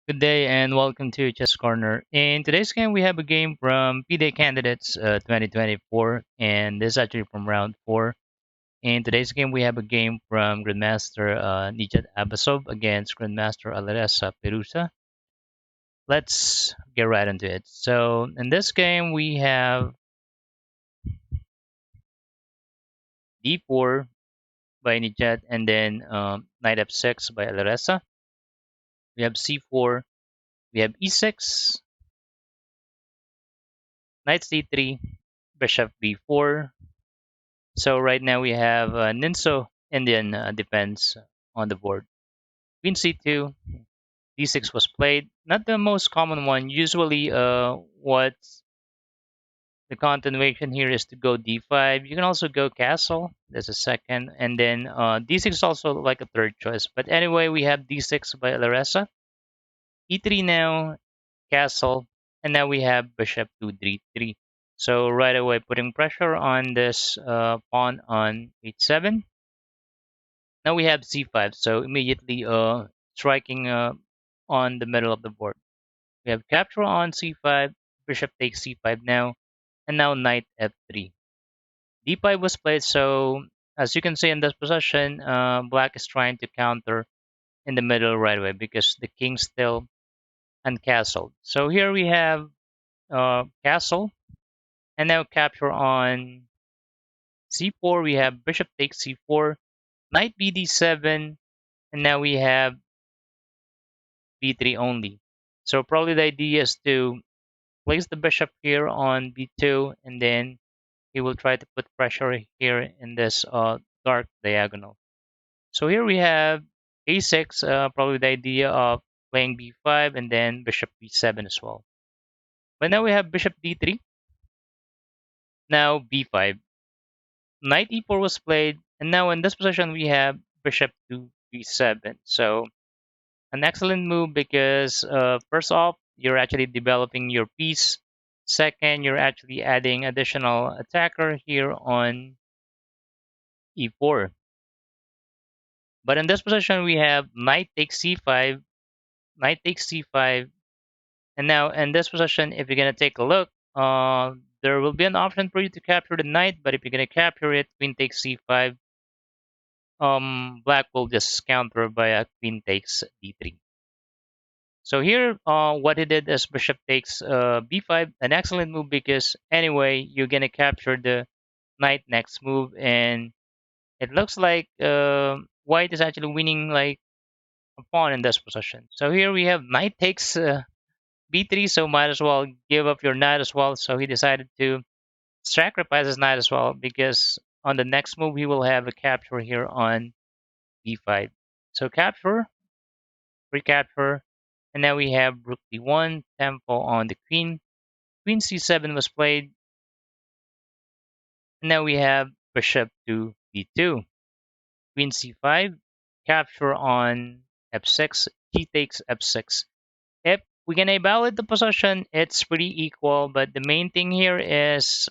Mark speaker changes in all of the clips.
Speaker 1: Good day and welcome to Chess Corner. In today's game, we have a game from FIDE Candidates 2024, and this is actually from round 4. In today's game, we have a game from Grandmaster Abasov against Grandmaster Firouzja. Let's get right into it. So, in this game, we have d4 by Nijat and then knight f6 by Alaresa. We have c4, we have e6, knight c3, bishop b4. So right now we have Ninso Indian defense on the board. Queen c2, d6 was played. Not the most common one. Usually, what's the continuation here is to go d5. You can also go castle. That's a second, and then d6 is also like a third choice. But anyway, we have d6 by Larissa. e3 now, castle, and now we have bishop to d3. So right away, putting pressure on this pawn on h7. Now we have c5, so immediately striking on the middle of the board. We have capture on c5, bishop takes c5 now, and now knight f3. d5 was played, so as you can see in this position, black is trying to counter in the middle right away because the king's still uncastled. So here we have castle, and now capture on c4. We have bishop takes c4, knight bd7, and now we have b3 only. So probably the idea is to place the bishop here on b2, and then he will try to put pressure here in this dark diagonal. So here we have a6, probably the idea of playing b5 and then bishop b7 as well. But now we have bishop d3, now b5. Knight e4 was played, and now in this position we have bishop to b7. So an excellent move because first off, you're actually developing your piece. Second, you're actually adding additional attacker here on e4. But in this position, we have knight takes c5, knight takes c5, and now in this position, if you're gonna take a look, there will be an option for you to capture the knight. But if you're gonna capture it, queen takes c5, black will just counter by a queen takes d3. So here, what he did is bishop takes b5, an excellent move because anyway, you're gonna capture the knight next move, and it looks like white is actually winning like a pawn in this position. So here we have knight takes b3, so might as well give up your knight as well. So he decided to sacrifice his knight as well because on the next move he will have a capture here on b5. So capture, recapture, and now we have rook d1, tempo on the queen. Queen c7 was played, and now we have bishop to d2. Queen c5, capture on f6, g takes f6. If we can evaluate the position, it's pretty equal, but the main thing here is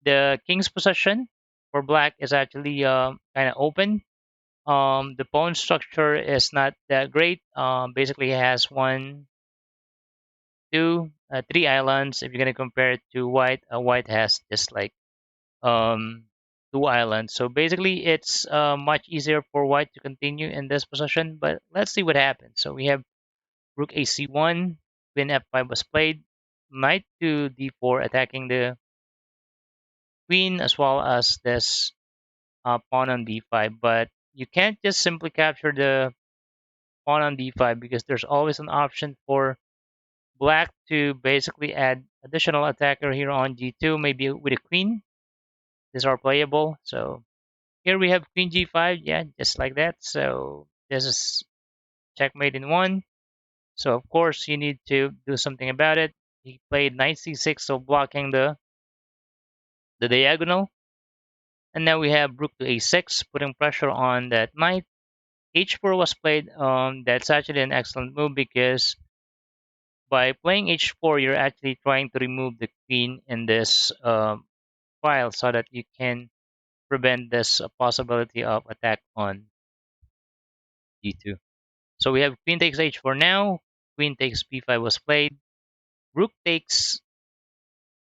Speaker 1: the king's position for black is actually kind of open. The pawn structure is not that great. Basically, it has one, two, three islands. If you're gonna compare it to white, white has just like um, two islands. So basically, it's much easier for white to continue in this position. But let's see what happens. So we have rook ac1, queen f5 was played, knight to d4 attacking the queen as well as this pawn on d5. But you can't just simply capture the pawn on d5 because there's always an option for black to basically add additional attacker here on g2, maybe with a queen. These are playable. So here we have queen g5, yeah, just like that. So this is checkmate in one. So of course you need to do something about it. He played knight c6, so blocking the diagonal. And now we have rook to a6, putting pressure on that knight. h4 was played. That's actually an excellent move because by playing h4, you're actually trying to remove the queen in this file so that you can prevent this possibility of attack on g2. So we have queen takes h4 now. queen takes b5 was played. Rook takes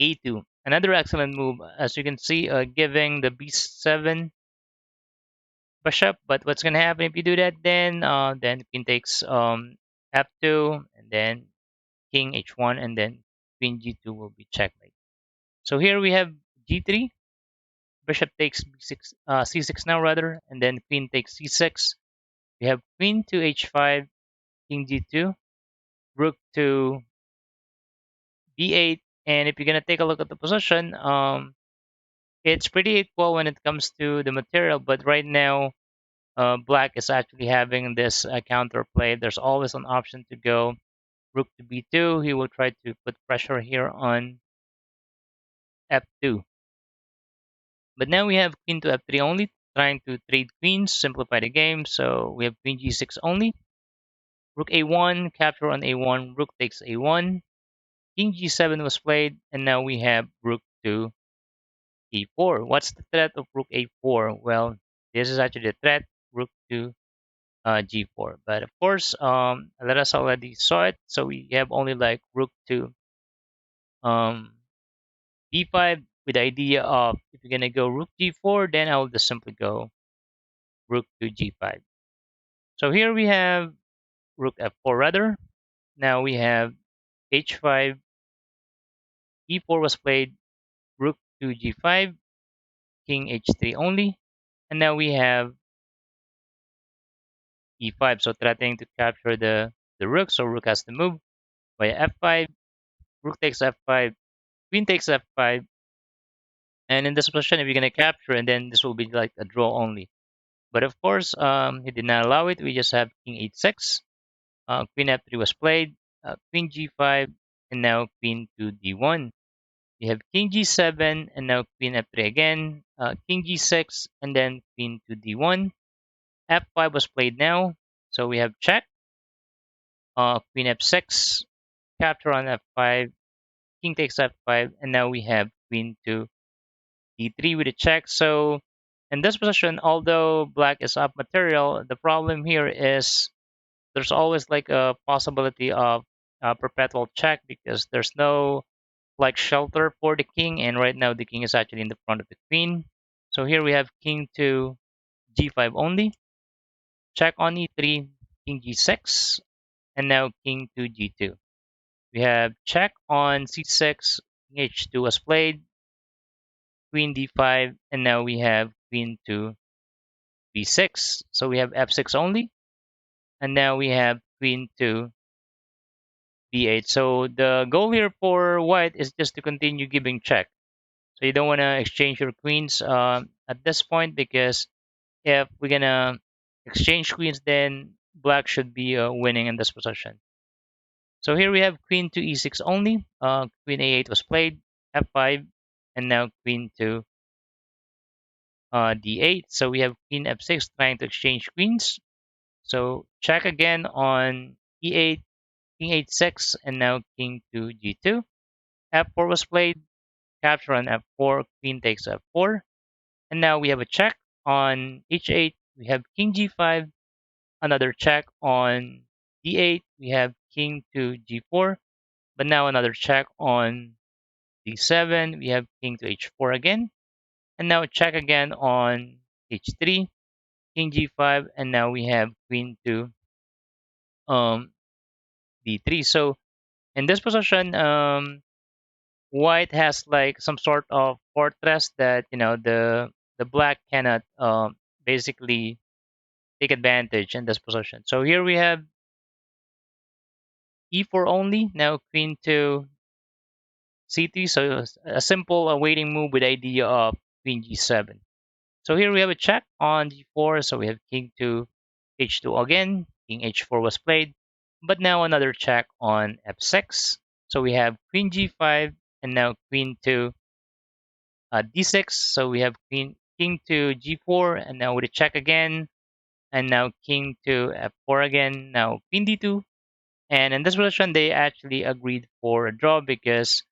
Speaker 1: a2. Another excellent move, as you can see, giving the b7 bishop. But what's gonna happen if you do that? Then queen takes f2, and then king h1, and then queen g2 will be checkmate. So here we have g3. Bishop takes b6, c6 now rather, and then queen takes c6. We have queen to h5, king g2, rook to b8. And if you're gonna take a look at the position, it's pretty equal when it comes to the material. But right now, black is actually having this counterplay. There's always an option to go rook to b2. He will try to put pressure here on f2. But now we have queen to f3 only, trying to trade queens, simplify the game. So we have queen g6 only. Rook a1, capture on a1, rook takes a1. King g7 was played, and now we have rook to e4. What's the threat of rook a4? Well, this is actually the threat, rook to g4. But of course, let us already saw it, so we have only like rook to um, b5 with the idea of if you're gonna go rook g4, then I will just simply go rook to g5. So here we have rook f4 rather. Now we have h5, e4 was played, rook to g5, king h3 only, and now we have e5. So threatening to capture the rook, so rook has to move by f5, rook takes f5, queen takes f5, and in this position, if you're gonna capture, and then this will be like a draw only. But of course, he did not allow it. We just have king h6, queen f3 was played, queen g5, and now queen to d1. We have king g7, and now queen f3 again, king g6, and then queen to d1. f5 was played now, so we have check, queen f6, capture on f5, king takes f5, and now we have queen to d3 with a check. So in this position, although black is up material, the problem here is there's always like a possibility of perpetual check because there's no like shelter for the king, and right now the king is actually in the front of the queen. So here we have king to g5 only, check on e3, king g6, and now king to g2. We have check on c6, king h2 was played, queen d5, and now we have queen to b6. So we have f6 only, and now we have queen to b8. So the goal here for white is just to continue giving check. So you don't want to exchange your queens at this point because if we're gonna exchange queens, then black should be winning in this position. So here we have queen to e6 only. Queen a8 was played, f5, and now queen to d8. So we have queen f6 trying to exchange queens. So check again on e8, king h6, and now king to g2. f4 was played, capture on f4, queen takes f4. And now we have a check on h8. We have king g5, another check on d8. We have king to g4, but now another check on d7. We have king to h4 again, and now check again on h3, king g5, and now we have queen to um, d3. So in this position, white has like some sort of fortress that the black cannot basically take advantage in this position. So here we have e4 only, now queen to c3. So a simple waiting move with idea of queen g7. So here we have a check on g4. So we have king to h2 again. King h4 was played, but now another check on f6. So we have queen g5 and now queen to d6. So we have king to g4 and now with a check again, and now king to f4 again. Now queen d2, and in this position they actually agreed for a draw because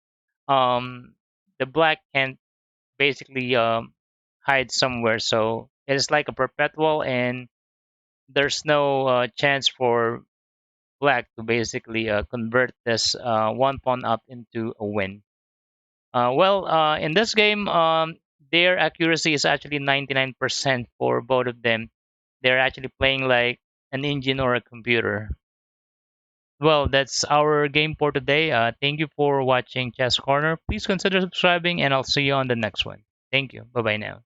Speaker 1: um, the black can basically hide somewhere. So it is like a perpetual, and there's no chance for black to basically convert this one pawn up into a win. In this game, their accuracy is actually 99% for both of them. They're actually playing like an engine or a computer. Well, that's our game for today. Thank you for watching Chess Corner. Please consider subscribing, and I'll see you on the next one. Thank you. Bye bye now.